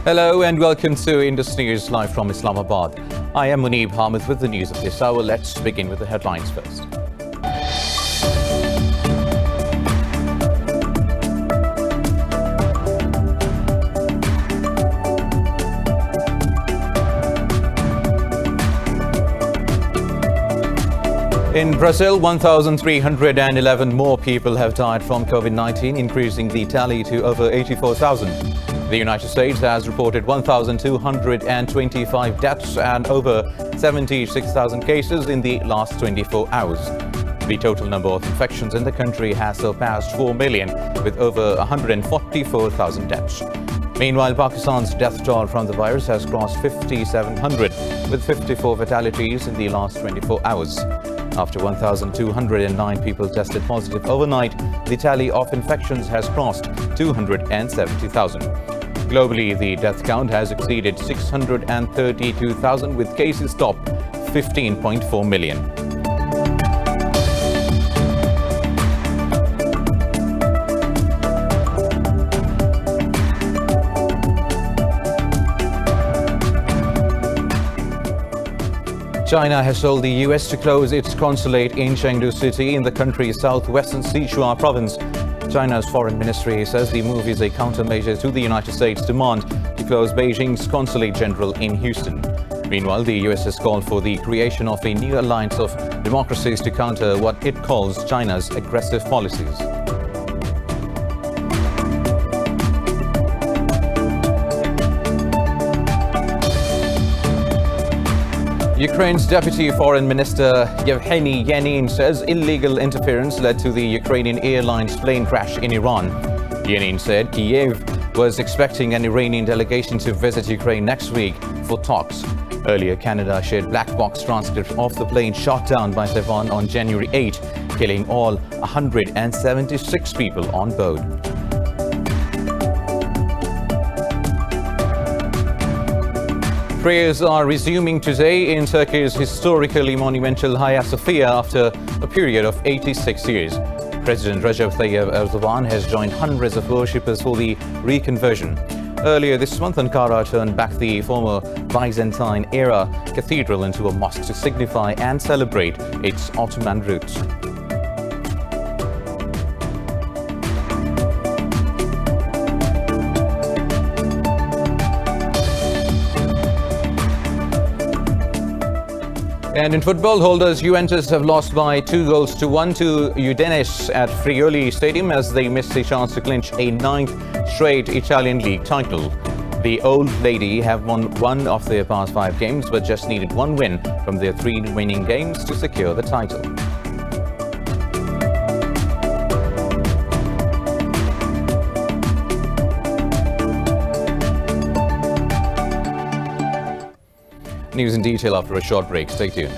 Hello and welcome to Indus News live from Islamabad. I am Muneeb Hamid with the news of this hour. Let's begin with the headlines first. In Brazil, 1,311 more people have died from COVID-19, increasing the tally to over 84,000. The United States has reported 1,225 deaths and over 76,000 cases in the last 24 hours. The total number of infections in the country has surpassed 4 million, with over 144,000 deaths. Meanwhile, Pakistan's death toll from the virus has crossed 5,700, with 54 fatalities in the last 24 hours. After 1,209 people tested positive overnight, the tally of infections has crossed 270,000. Globally, the death count has exceeded 632,000, with cases topped 15.4 million. China has told the US to close its consulate in Chengdu City in the country's southwestern Sichuan province. China's foreign ministry says the move is a countermeasure to the United States' demand to close Beijing's consulate general in Houston. Meanwhile, the US has called for the creation of a new alliance of democracies to counter what it calls China's aggressive policies. Ukraine's Deputy Foreign Minister Yevgeny Yanin says illegal interference led to the Ukrainian Airlines plane crash in Iran. Yanin said Kiev was expecting an Iranian delegation to visit Ukraine next week for talks. Earlier, Canada shared black box transcripts of the plane shot down by Taiwan on January 8, killing all 176 people on board. Prayers are resuming today in Turkey's historically monumental Hagia Sophia after a period of 86 years. President Recep Tayyip Erdogan has joined hundreds of worshippers for the reconversion. Earlier this month, Ankara turned back the former Byzantine-era cathedral into a mosque to signify and celebrate its Ottoman roots. And in football, holders Juventus have lost by 2-1 to Udinese at Friuli Stadium as they missed a chance to clinch a 9th straight Italian league title. The Old Lady have won one of their past 5 games but just needed one win from their 3 remaining games to secure the title. News in detail after a short break. Stay tuned.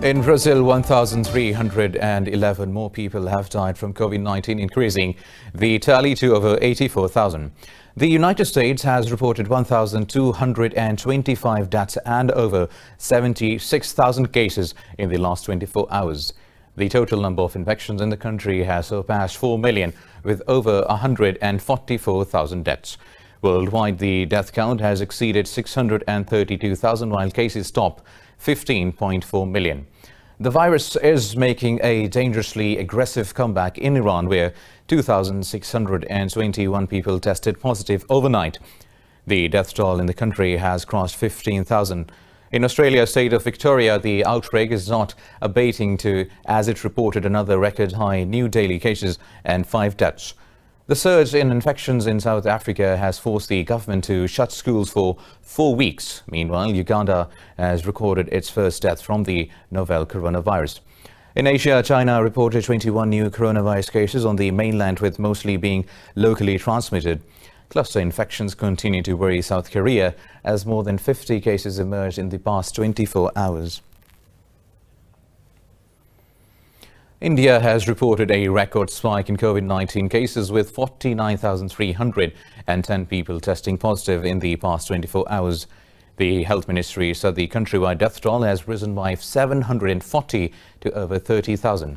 In Brazil, 1,311 more people have died from COVID-19, increasing the tally to over 84,000. The United States has reported 1,225 deaths and over 76,000 cases in the last 24 hours. The total number of infections in the country has surpassed 4 million, with over 144,000 deaths. Worldwide, the death count has exceeded 632,000, while cases top 15.4 million. The virus is making a dangerously aggressive comeback in Iran, where 2,621 people tested positive overnight. The death toll in the country has crossed 15,000. In Australia's state of Victoria, the outbreak is not abating as it reported another record high new daily cases and 5 deaths. The surge in infections in South Africa has forced the government to shut schools for 4 weeks. Meanwhile, Uganda has recorded its first death from the novel coronavirus. In Asia, China reported 21 new coronavirus cases on the mainland, with mostly being locally transmitted. Cluster infections continue to worry South Korea as more than 50 cases emerged in the past 24 hours. India has reported a record spike in COVID-19 cases with 49,310 people testing positive in the past 24 hours. The Health Ministry said the countrywide death toll has risen by 740 to over 30,000.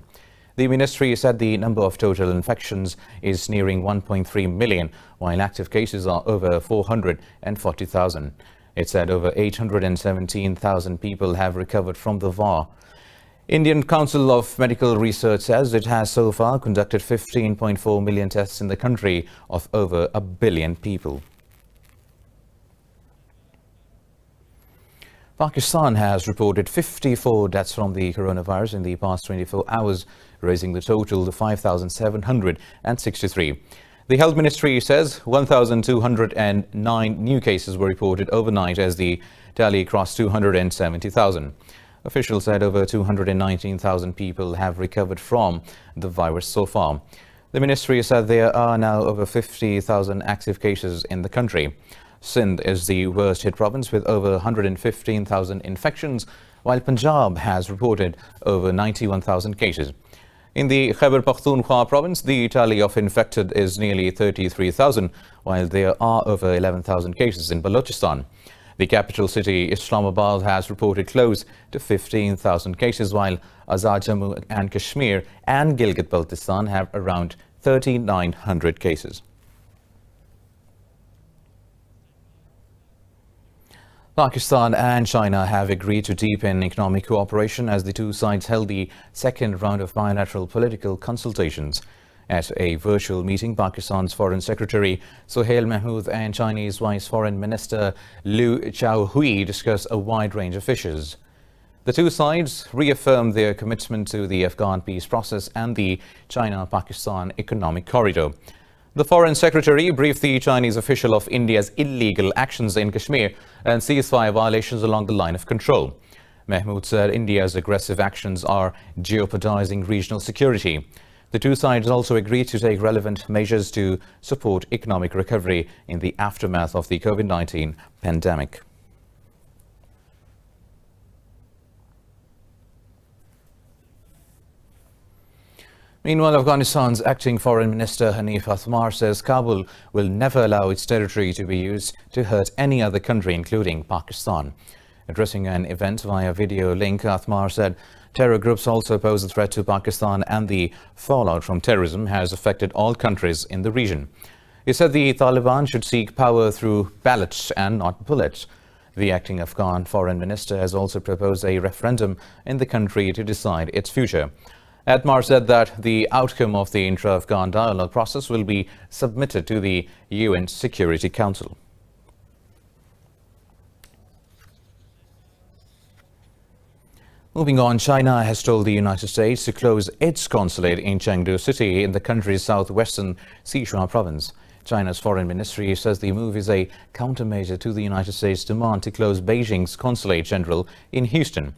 The ministry said the number of total infections is nearing 1.3 million, while active cases are over 440,000. It said over 817,000 people have recovered from the VOWS. Indian Council of Medical Research says it has so far conducted 15.4 million tests in the country of over 1 billion people. Pakistan has reported 54 deaths from the coronavirus in the past 24 hours, raising the total to 5,763. The Health Ministry says 1,209 new cases were reported overnight as the tally crossed 270,000. Officials said over 219,000 people have recovered from the virus so far. The ministry said there are now over 50,000 active cases in the country. Sindh is the worst hit province with over 115,000 infections, while Punjab has reported over 91,000 cases. In the Khyber Pakhtunkhwa province, the tally of infected is nearly 33,000, while there are over 11,000 cases in Balochistan. The capital city, Islamabad, has reported close to 15,000 cases, while Azad Jammu and Kashmir and Gilgit-Baltistan have around 3,900 cases. Pakistan and China have agreed to deepen economic cooperation as the two sides held the second round of bilateral political consultations. At a virtual meeting, Pakistan's Foreign Secretary Sohail Mahmood and Chinese Vice Foreign Minister Liu Xiaohui discussed a wide range of issues. The two sides reaffirmed their commitment to the Afghan peace process and the China-Pakistan economic corridor. The Foreign Secretary briefed the Chinese official of India's illegal actions in Kashmir and ceasefire violations along the line of control. Mahmood said India's aggressive actions are jeopardizing regional security. The two sides also agreed to take relevant measures to support economic recovery in the aftermath of the COVID-19 pandemic. Meanwhile, Afghanistan's acting Foreign Minister Hanif Atmar says Kabul will never allow its territory to be used to hurt any other country, including Pakistan. Addressing an event via video link, Atmar said terror groups also pose a threat to Pakistan and the fallout from terrorism has affected all countries in the region. He said the Taliban should seek power through ballots and not bullets. The acting Afghan Foreign Minister has also proposed a referendum in the country to decide its future. Atmar said that the outcome of the intra-Afghan dialogue process will be submitted to the UN Security Council. Moving on, China has told the United States to close its consulate in Chengdu City in the country's southwestern Sichuan province. China's foreign ministry says the move is a countermeasure to the United States' demand to close Beijing's consulate general in Houston.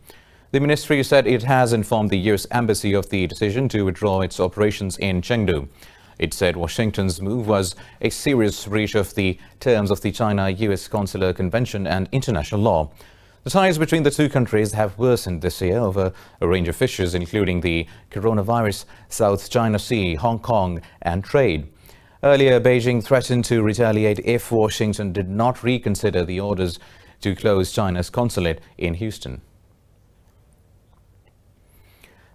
The ministry said it has informed the U.S. Embassy of the decision to withdraw its operations in Chengdu. It said Washington's move was a serious breach of the terms of the China-U.S. Consular Convention and international law. The ties between the two countries have worsened this year over a range of issues, including the coronavirus, South China Sea, Hong Kong, and trade. Earlier, Beijing threatened to retaliate if Washington did not reconsider the orders to close China's consulate in Houston.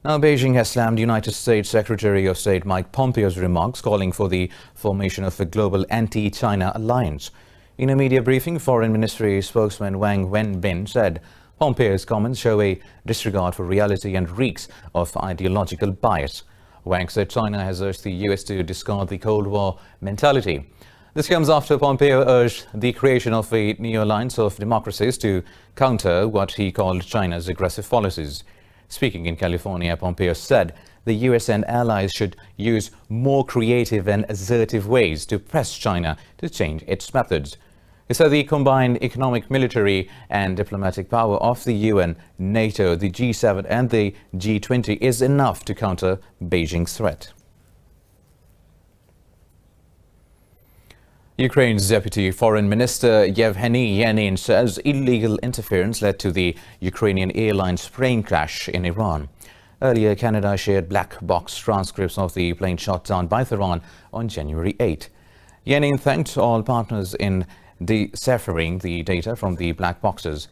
Now, Beijing has slammed United States Secretary of State Mike Pompeo's remarks calling for the formation of a global anti-China alliance. In a media briefing, Foreign Ministry spokesman Wang Wenbin said Pompeo's comments show a disregard for reality and reeks of ideological bias. Wang said China has urged the U.S. to discard the Cold War mentality. This comes after Pompeo urged the creation of a new alliance of democracies to counter what he called China's aggressive policies. Speaking in California, Pompeo said the U.S. and allies should use more creative and assertive ways to press China to change its methods. He said the combined economic, military and diplomatic power of the UN, NATO, the G7 and the G20 is enough to counter Beijing's threat. Ukraine's Deputy Foreign Minister Yevgeny Yanin says illegal interference led to the Ukrainian Airlines plane crash in Iran. Earlier, Canada shared black box transcripts of the plane shot down by Tehran on January 8. Yenin thanked all partners in deciphering the data from the black boxes.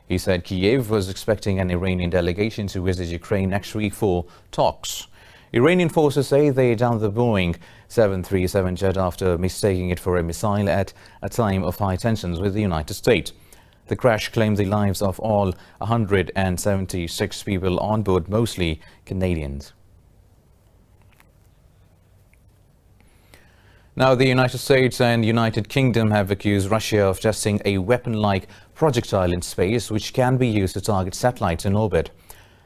He said Kyiv was expecting an Iranian delegation to visit Ukraine next week for talks. Iranian forces say they downed the Boeing 737 jet after mistaking it for a missile at a time of high tensions with the United States. The crash claimed the lives of all 176 people on board, mostly Canadians. Now, the United States and United Kingdom have accused Russia of testing a weapon-like projectile in space which can be used to target satellites in orbit.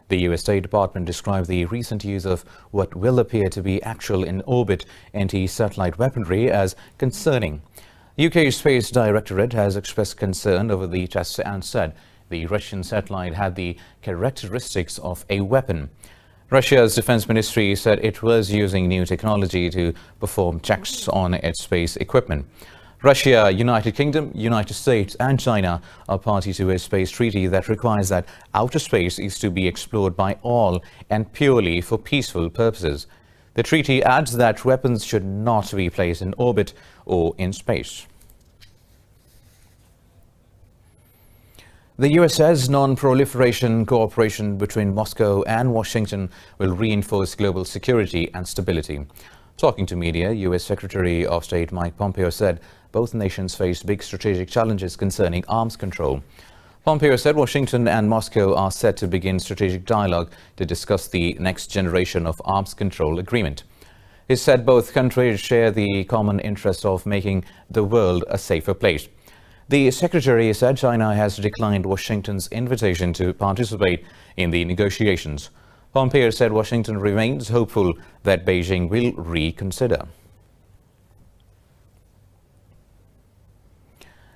The US State Department described the recent use of what will appear to be actual in-orbit anti-satellite weaponry as concerning. UK Space Directorate has expressed concern over the tests and said the Russian satellite had the characteristics of a weapon. Russia's defense ministry said it was using new technology to perform checks on its space equipment. Russia, United Kingdom, United States and China are party to a space treaty that requires that outer space is to be explored by all and purely for peaceful purposes. The treaty adds that weapons should not be placed in orbit or in space. The US says non-proliferation cooperation between Moscow and Washington will reinforce global security and stability. Talking to media, US Secretary of State Mike Pompeo said both nations face big strategic challenges concerning arms control. Pompeo said Washington and Moscow are set to begin strategic dialogue to discuss the next generation of arms control agreement. He said both countries share the common interest of making the world a safer place. The secretary said China has declined Washington's invitation to participate in the negotiations. Pompeo said Washington remains hopeful that Beijing will reconsider.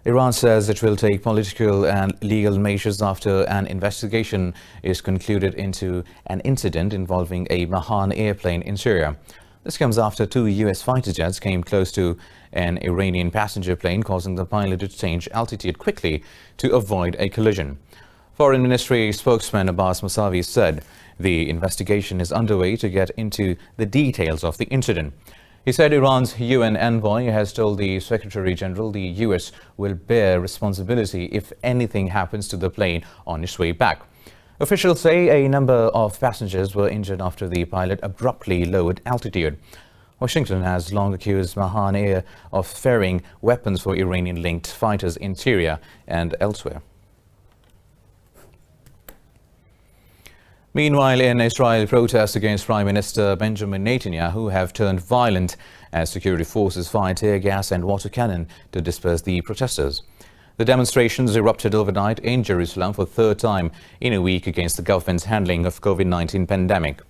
Iran says it will take political and legal measures after an investigation is concluded into an incident involving a Mahan airplane in Syria. This comes after 2 US fighter jets came close to an Iranian passenger plane, causing the pilot to change altitude quickly to avoid a collision. Foreign Ministry spokesman Abbas Mousavi said the investigation is underway to get into the details of the incident. He said Iran's UN envoy has told the Secretary General the US will bear responsibility if anything happens to the plane on its way back. Officials say a number of passengers were injured after the pilot abruptly lowered altitude. Washington has long accused Mahan Air of ferrying weapons for Iranian-linked fighters in Syria and elsewhere. Meanwhile, in Israel, protests against Prime Minister Benjamin Netanyahu have turned violent as security forces fired tear gas and water cannon to disperse the protesters. The demonstrations erupted overnight in Jerusalem for the third time in a week against the government's handling of COVID-19 pandemic.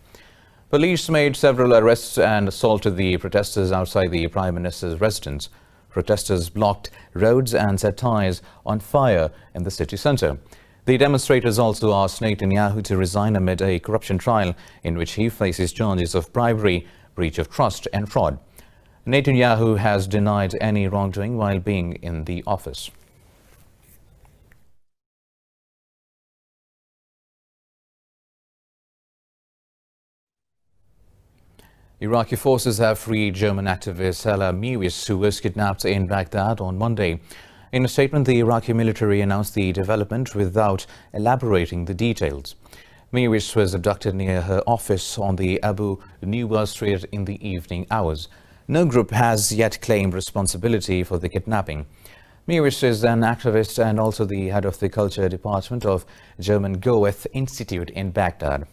Police made several arrests and assaulted the protesters outside the Prime Minister's residence. Protesters blocked roads and set tires on fire in the city center. The demonstrators also asked Netanyahu to resign amid a corruption trial in which he faces charges of bribery, breach of trust and fraud. Netanyahu has denied any wrongdoing while being in the office. Iraqi forces have freed German activist Hala Mewis, who was kidnapped in Baghdad on Monday. In a statement, the Iraqi military announced the development without elaborating the details. Mewis was abducted near her office on the Abu Nuwa Street in the evening hours. No group has yet claimed responsibility for the kidnapping. Mewis is an activist and also the head of the culture department of German Goethe Institute in Baghdad.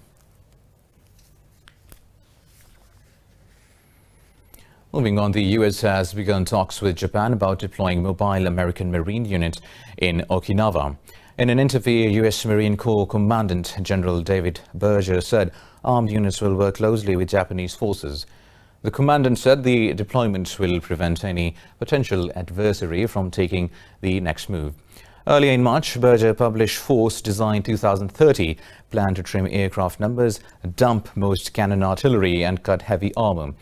Moving on, the U.S. has begun talks with Japan about deploying mobile American Marine unit in Okinawa. In an interview, U.S. Marine Corps Commandant General David Berger said armed units will work closely with Japanese forces. The commandant said the deployment will prevent any potential adversary from taking the next move. Earlier in March, Berger published Force Design 2030, plan to trim aircraft numbers, dump most cannon artillery and cut heavy armor.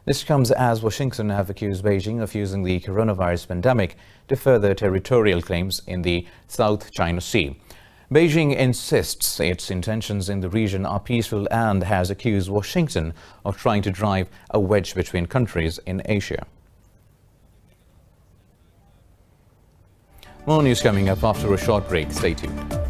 This comes as Washington have accused Beijing of using the coronavirus pandemic to further territorial claims in the South China Sea. Beijing insists its intentions in the region are peaceful and has accused Washington of trying to drive a wedge between countries in Asia. More news coming up after a short break. Stay tuned.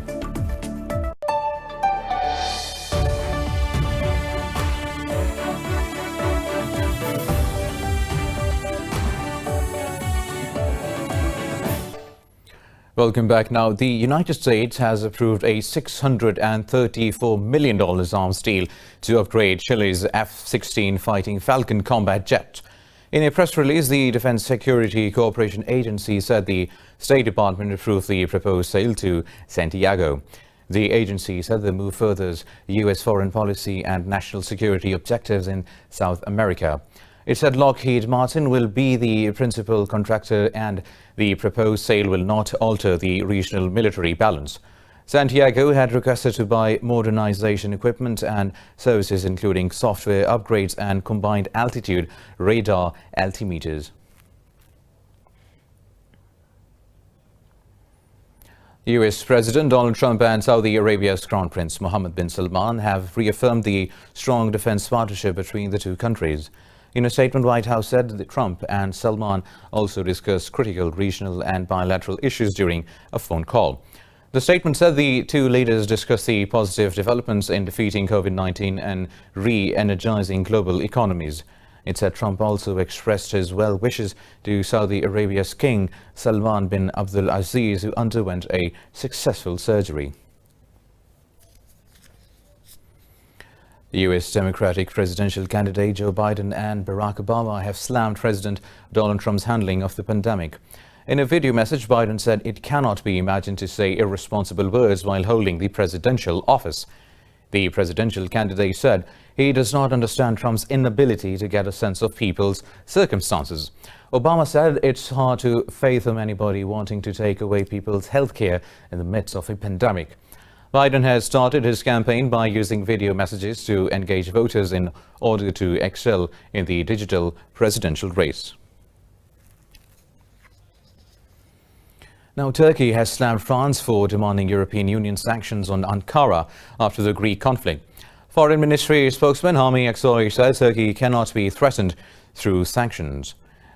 Welcome back. Now, the United States has approved a $634 million arms deal to upgrade Chile's F-16 Fighting Falcon combat jet. In a press release, the Defense Security Cooperation Agency said the State Department approved the proposed sale to Santiago. The agency said the move furthers U.S. foreign policy and national security objectives in South America. It said Lockheed Martin will be the principal contractor and the proposed sale will not alter the regional military balance. Santiago had requested to buy modernization equipment and services including software upgrades and combined altitude radar altimeters. U.S. President Donald Trump and Saudi Arabia's Crown Prince Mohammed bin Salman have reaffirmed the strong defense partnership between the two countries. In a statement, White House said that Trump and Salman also discussed critical regional and bilateral issues during a phone call. The statement said the two leaders discussed the positive developments in defeating COVID-19 and re-energizing global economies. It said Trump also expressed his well wishes to Saudi Arabia's King Salman bin Abdul Aziz, who underwent a successful surgery. The U.S. Democratic presidential candidate Joe Biden and Barack Obama have slammed President Donald Trump's handling of the pandemic. In a video message, Biden said it cannot be imagined to say irresponsible words while holding the presidential office. The presidential candidate said he does not understand Trump's inability to get a sense of people's circumstances. Obama said it's hard to fathom anybody wanting to take away people's health care in the midst of a pandemic. Biden has started his campaign by using video messages to engage voters in order to excel in the digital presidential race. Now, Turkey has slammed France for demanding European Union sanctions on Ankara after the Greek conflict. Foreign Ministry spokesman Hami Aksoy said Turkey cannot be threatened through sanctions.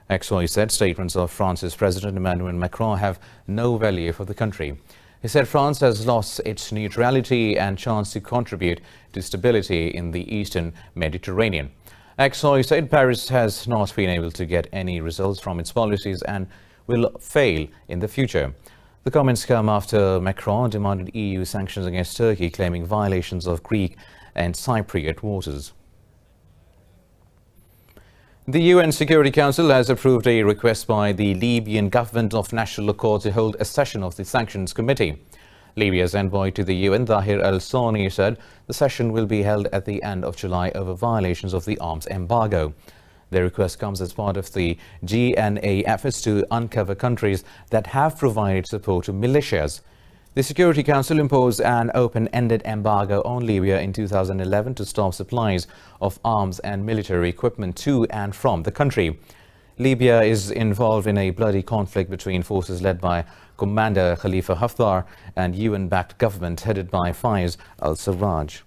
Aksoy said statements of France's President Emmanuel Macron have no value for the country. He said France has lost its neutrality and chance to contribute to stability in the eastern Mediterranean. Aksoy said Paris has not been able to get any results from its policies and will fail in the future. The comments come after Macron demanded EU sanctions against Turkey, claiming violations of Greek and Cypriot waters. The UN Security Council has approved a request by the Libyan government of national accord to hold a session of the Sanctions Committee. Libya's envoy to the UN, Tahir al-Sani, said the session will be held at the end of July over violations of the arms embargo. The request comes as part of the GNA efforts to uncover countries that have provided support to militias. The Security Council imposed an open-ended embargo on Libya in 2011 to stop supplies of arms and military equipment to and from the country. Libya is involved in a bloody conflict between forces led by Commander Khalifa Haftar and UN-backed government headed by Faiz al-Sarraj.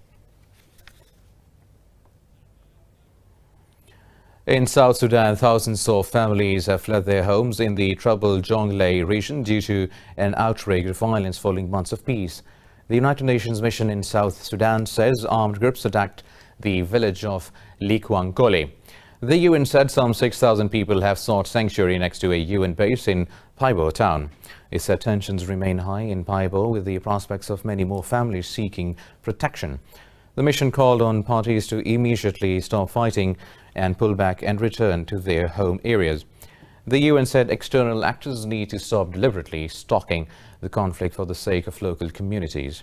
In South Sudan, thousands of families have fled their homes in the troubled Jonglei region due to an outbreak of violence following months of peace. The United Nations mission in South Sudan says armed groups attacked the village of Likwangole. The UN said some 6,000 people have sought sanctuary next to a UN base in Paibo town. It said tensions remain high in Paibo with the prospects of many more families seeking protection. The mission called on parties to immediately stop fighting and pull back and return to their home areas. The UN said external actors need to stop deliberately stoking the conflict for the sake of local communities.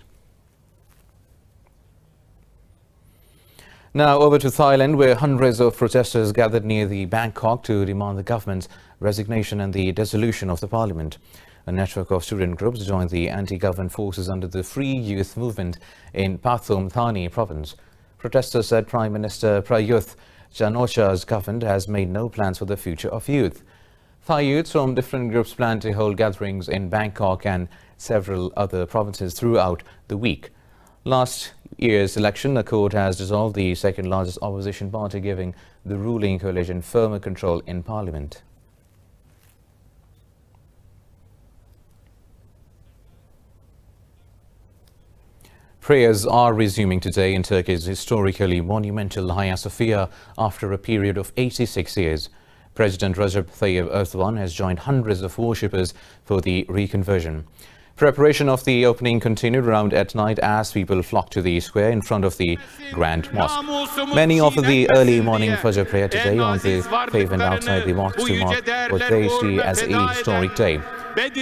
Now over to Thailand, where hundreds of protesters gathered near the Bangkok to demand the government's resignation and the dissolution of the parliament. A network of student groups joined the anti-government forces under the Free Youth Movement in Pathum Thani province. Protesters said Prime Minister Prayuth Chan-o-cha's government has made no plans for the future of youth. Thai youths from different groups plan to hold gatherings in Bangkok and several other provinces throughout the week. Last year's election, the court has dissolved the second largest opposition party, giving the ruling coalition firmer control in parliament. Prayers are resuming today in Turkey's historically monumental Hagia Sophia after a period of 86 years. President Recep Tayyip Erdogan has joined hundreds of worshippers for the reconversion. Preparation of the opening continued around at night as people flocked to the square in front of the Grand Mosque. Many offered the early morning Fajr prayer today on the pavement outside the mosque to mark what they see as a historic day.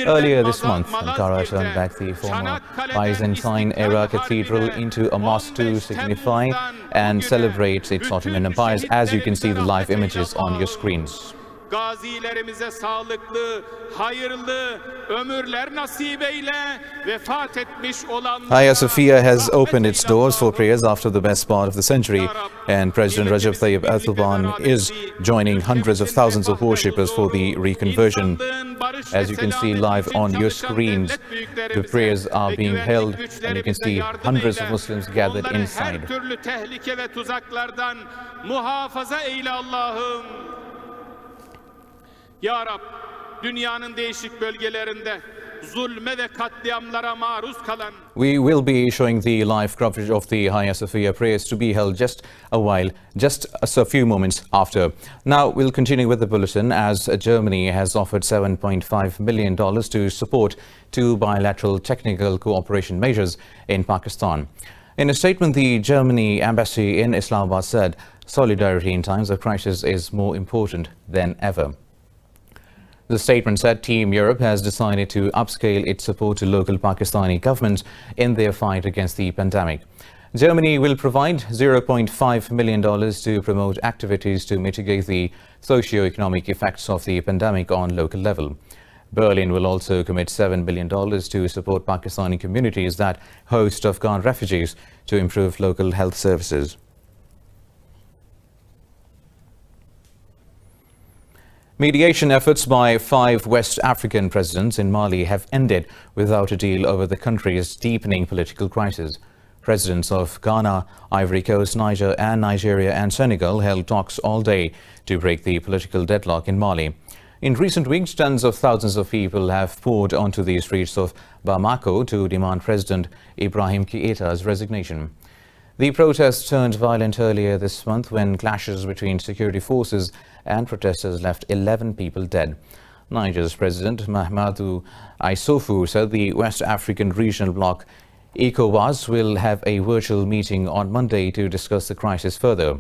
Earlier this month, Ankara turned back the former Byzantine-era cathedral into a mosque to signify and celebrate its Ottoman empire, as you can see the live images on your screens. Gazilerimize sağlıklı, hayırlı ömürler nasip eyle. Vefat etmiş olanlara. Hagia Sophia has opened its doors for prayers after the best part of the century, and President Recep Tayyip Erdogan is joining hundreds of thousands of worshippers for the reconversion. As you can see live on your screens, the prayers are being held, and you can see hundreds of Muslims gathered inside. Her türlü tehlike ve tuzaklardan muhafaza eyle Allah'ım. Ya Rab, dünyanın değişik bölgelerinde zulme ve katliamlara maruz kalan. We will be showing the live coverage of the Hagia Sophia prayers to be held just a few moments after. Now we'll continue with the bulletin, as Germany has offered $7.5 million to support two bilateral technical cooperation measures in Pakistan. In a statement, the Germany embassy in Islamabad said solidarity in times of crisis is more important than ever. The statement said Team Europe has decided to upscale its support to local Pakistani governments in their fight against the pandemic. Germany will provide $0.5 million to promote activities to mitigate the socio-economic effects of the pandemic on local level. Berlin will also commit $7 billion to support Pakistani communities that host Afghan refugees to improve local health services. Mediation efforts by 5 West African presidents in Mali have ended without a deal over the country's deepening political crisis. Presidents of Ghana, Ivory Coast, Niger and Nigeria and Senegal held talks all day to break the political deadlock in Mali. In recent weeks, tens of thousands of people have poured onto the streets of Bamako to demand President Ibrahim Keita's resignation. The protests turned violent earlier this month when clashes between security forces and protesters left 11 people dead. Niger's President Mahamadou Issoufou said the West African regional bloc ECOWAS will have a virtual meeting on Monday to discuss the crisis further.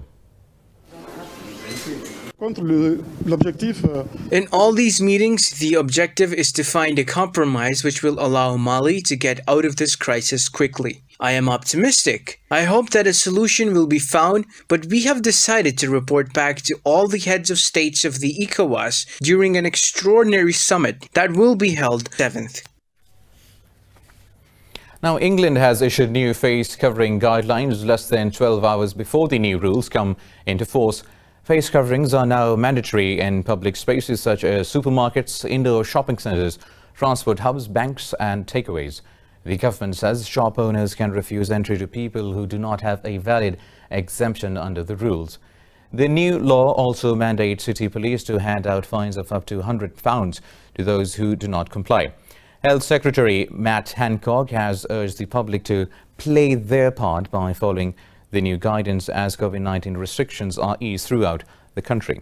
In all these meetings, the objective is to find a compromise which will allow Mali to get out of this crisis quickly. I am optimistic. I hope that a solution will be found, but we have decided to report back to all the heads of states of the ECOWAS during an extraordinary summit that will be held 7th. Now, England has issued new face covering guidelines less than 12 hours before the new rules come into force. Face coverings are now mandatory in public spaces such as supermarkets, indoor shopping centres, transport hubs, banks and takeaways. The government says shop owners can refuse entry to people who do not have a valid exemption under the rules. The new law also mandates city police to hand out fines of up to £100 to those who do not comply. Health Secretary Matt Hancock has urged the public to play their part by following the new guidance as COVID-19 restrictions are eased throughout the country.